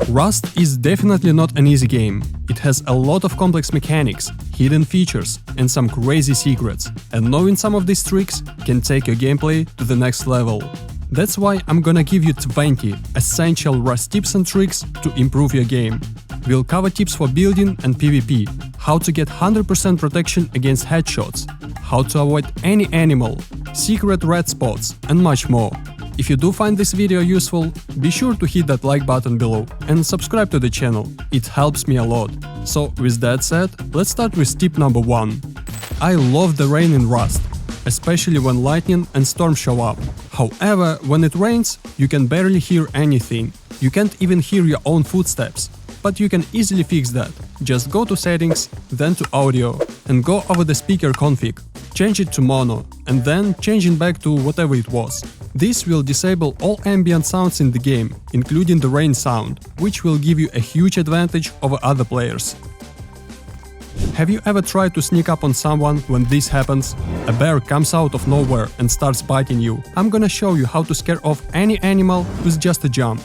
Rust is definitely not an easy game. It has a lot of complex mechanics, hidden features and some crazy secrets, and knowing some of these tricks can take your gameplay to the next level. That's why I'm gonna give you 20 essential Rust tips and tricks to improve your game. We'll cover tips for building and PvP, how to get 100% protection against headshots, how to avoid any animal, secret red spots and much more. If you do find this video useful, be sure to hit that like button below and subscribe to the channel, it helps me a lot. So with that said, let's start with tip number 1. I love the rain in Rust, especially when lightning and storm show up. However, when it rains, you can barely hear anything, you can't even hear your own footsteps. But you can easily fix that. Just go to settings, then to audio, and go over the speaker config. Change it to mono, and then change it back to whatever it was. This will disable all ambient sounds in the game, including the rain sound, which will give you a huge advantage over other players. Have you ever tried to sneak up on someone when this happens? A bear comes out of nowhere and starts biting you. I'm gonna show you how to scare off any animal with just a jump.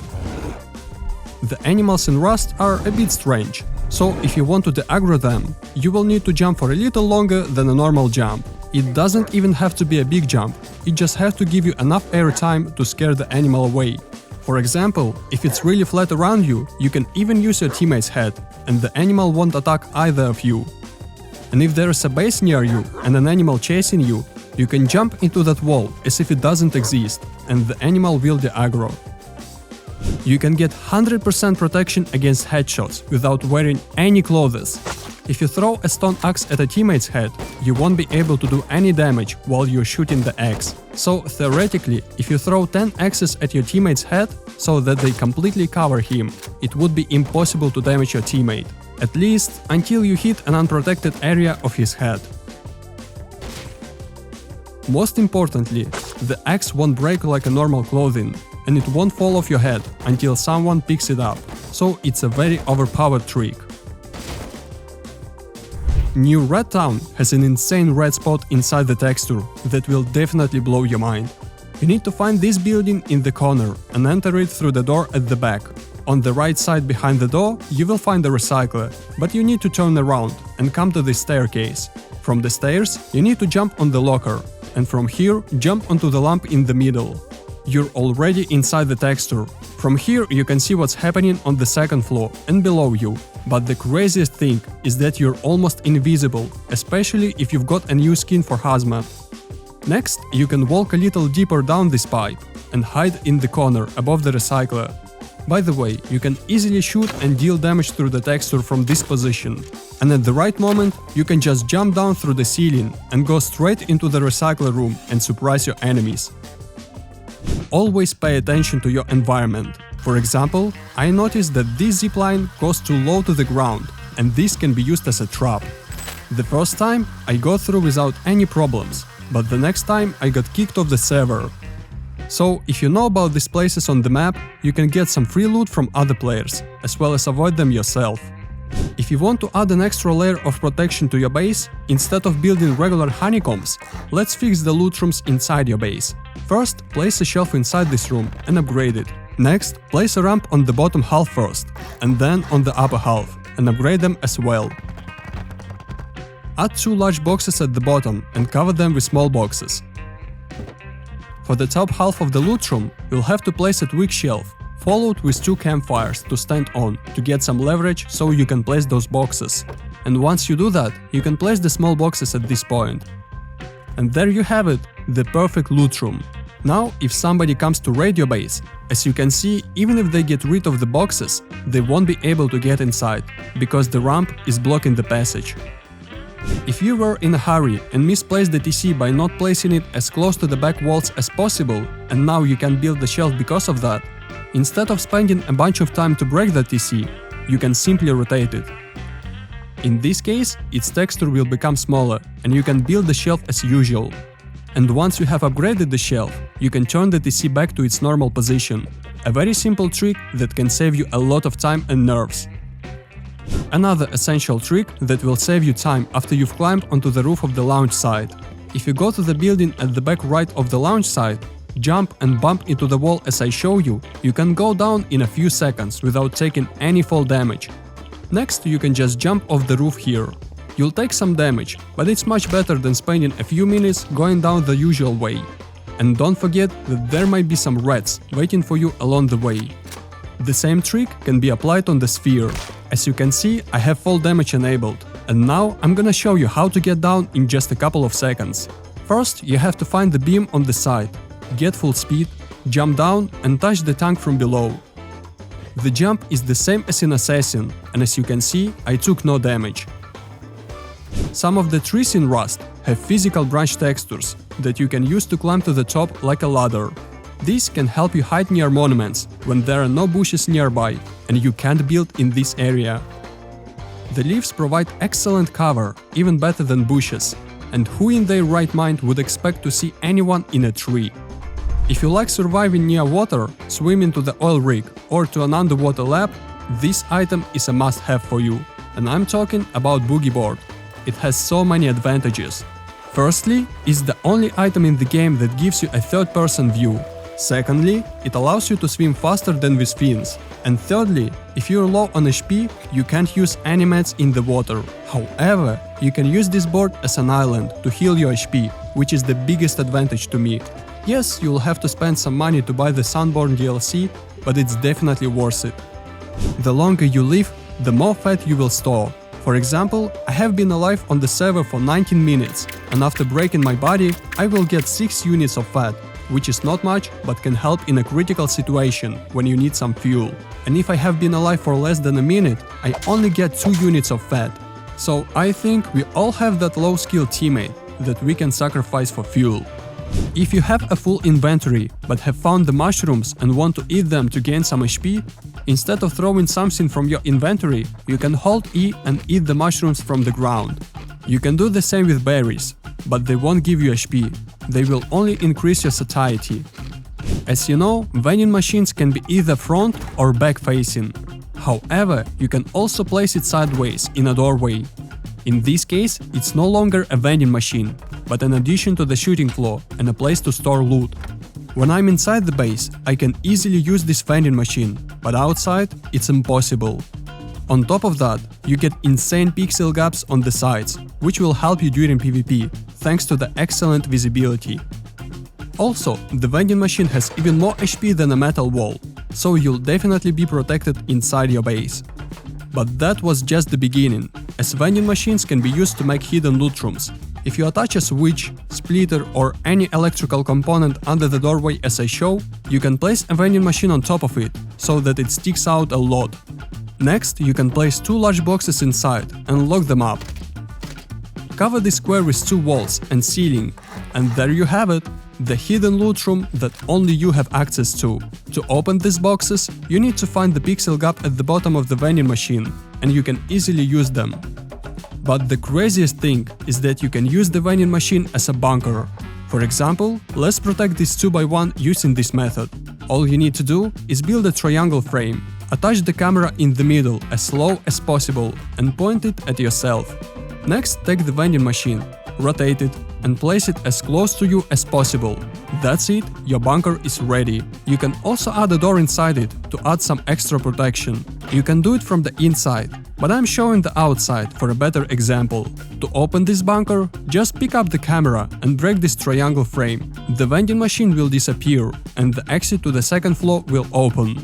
The animals in Rust are a bit strange, so if you want to de-aggro them, you will need to jump for a little longer than a normal jump. It doesn't even have to be a big jump, it just has to give you enough air time to scare the animal away. For example, if it's really flat around you, you can even use your teammate's head, and the animal won't attack either of you. And if there is a base near you and an animal chasing you, you can jump into that wall as if it doesn't exist, and the animal will de-aggro. You can get 100% protection against headshots without wearing any clothes. If you throw a stone axe at a teammate's head, you won't be able to do any damage while you're shooting the axe. So theoretically, if you throw 10 axes at your teammate's head so that they completely cover him, it would be impossible to damage your teammate, at least until you hit an unprotected area of his head. Most importantly, the axe won't break like a normal clothing, and it won't fall off your head until someone picks it up, so it's a very overpowered trick. New Red Town has an insane red spot inside the texture that will definitely blow your mind. You need to find this building in the corner and enter it through the door at the back. On the right side behind the door you will find the recycler, but you need to turn around and come to the staircase. From the stairs you need to jump on the locker, and from here jump onto the lamp in the middle. You're already inside the texture. From here you can see what's happening on the second floor and below you. But the craziest thing is that you're almost invisible, especially if you've got a new skin for hazmat. Next, you can walk a little deeper down this pipe and hide in the corner above the recycler. By the way, you can easily shoot and deal damage through the texture from this position. And at the right moment, you can just jump down through the ceiling and go straight into the recycler room and surprise your enemies. Always pay attention to your environment. For example, I noticed that this zipline goes too low to the ground, and this can be used as a trap. The first time I got through without any problems, but the next time I got kicked off the server. So if you know about these places on the map, you can get some free loot from other players, as well as avoid them yourself. If you want to add an extra layer of protection to your base, instead of building regular honeycombs, let's fix the loot rooms inside your base. First, place a shelf inside this room and upgrade it. Next, place a ramp on the bottom half first, and then on the upper half, and upgrade them as well. Add 2 large boxes at the bottom and cover them with small boxes. For the top half of the loot room, you'll have to place a twig shelf, followed with 2 campfires to stand on to get some leverage so you can place those boxes. And once you do that, you can place the small boxes at this point. And there you have it, the perfect loot room. Now, if somebody comes to raid your base, as you can see, even if they get rid of the boxes, they won't be able to get inside, because the ramp is blocking the passage. If you were in a hurry and misplaced the TC by not placing it as close to the back walls as possible, and now you can build the shelf because of that, instead of spending a bunch of time to break the TC, you can simply rotate it. In this case, its texture will become smaller, and you can build the shelf as usual. And once you have upgraded the shelf, you can turn the TC back to its normal position. A very simple trick that can save you a lot of time and nerves. Another essential trick that will save you time after you've climbed onto the roof of the launch site. If you go to the building at the back right of the launch site, jump and bump into the wall as I show you, you can go down in a few seconds without taking any fall damage. Next, you can just jump off the roof here. You'll take some damage, but it's much better than spending a few minutes going down the usual way. And don't forget that there might be some rats waiting for you along the way. The same trick can be applied on the sphere. As you can see, I have fall damage enabled, and now I'm gonna show you how to get down in just a couple of seconds. First, you have to find the beam on the side, get full speed, jump down and touch the tank from below. The jump is the same as in Assassin, and as you can see, I took no damage. Some of the trees in Rust have physical branch textures that you can use to climb to the top like a ladder. This can help you hide near monuments when there are no bushes nearby and you can't build in this area. The leaves provide excellent cover, even better than bushes, and who in their right mind would expect to see anyone in a tree? If you like surviving near water, swimming to the oil rig or to an underwater lab, this item is a must-have for you, and I'm talking about Boogie Board. It has so many advantages. Firstly, it's the only item in the game that gives you a third-person view. Secondly, it allows you to swim faster than with fins. And thirdly, if you're low on HP, you can't use any mats in the water. However, you can use this board as an island to heal your HP, which is the biggest advantage to me. Yes, you'll have to spend some money to buy the Sunborn DLC, but it's definitely worth it. The longer you live, the more fat you will store. For example, I have been alive on the server for 19 minutes, and after breaking my body, I will get 6 units of fat, which is not much, but can help in a critical situation when you need some fuel. And if I have been alive for less than a minute, I only get 2 units of fat. So I think we all have that low-skill teammate that we can sacrifice for fuel. If you have a full inventory, but have found the mushrooms and want to eat them to gain some HP, instead of throwing something from your inventory, you can hold E and eat the mushrooms from the ground. You can do the same with berries, but they won't give you HP, they will only increase your satiety. As you know, vending machines can be either front or back facing. However, you can also place it sideways in a doorway. In this case, it's no longer a vending machine, but an addition to the shooting floor and a place to store loot. When I'm inside the base, I can easily use this vending machine, but outside, it's impossible. On top of that, you get insane pixel gaps on the sides, which will help you during PvP, thanks to the excellent visibility. Also, the vending machine has even more HP than a metal wall, so you'll definitely be protected inside your base. But that was just the beginning, as vending machines can be used to make hidden loot rooms. If you attach a switch, splitter or any electrical component under the doorway as I show, you can place a vending machine on top of it, so that it sticks out a lot. Next, you can place 2 large boxes inside and lock them up. Cover the square with 2 walls and ceiling, and there you have it, the hidden loot room that only you have access to. To open these boxes, you need to find the pixel gap at the bottom of the vending machine, and you can easily use them. But the craziest thing is that you can use the vending machine as a bunker. For example, let's protect this 2x1 using this method. All you need to do is build a triangle frame, attach the camera in the middle as low as possible and point it at yourself. Next, take the vending machine, rotate it and place it as close to you as possible. That's it, your bunker is ready. You can also add a door inside it to add some extra protection. You can do it from the inside, but I'm showing the outside for a better example. To open this bunker, just pick up the camera and break this triangle frame. The vending machine will disappear and the exit to the second floor will open.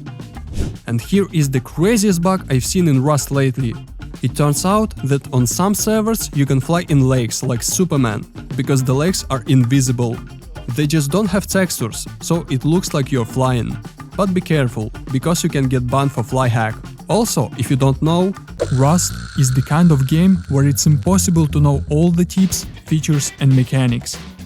And here is the craziest bug I've seen in Rust lately. It turns out that on some servers you can fly in lakes like Superman, because the lakes are invisible. They just don't have textures, so it looks like you're flying. But be careful, because you can get banned for fly hack. Also, if you don't know, Rust is the kind of game where it's impossible to know all the tips, features and mechanics.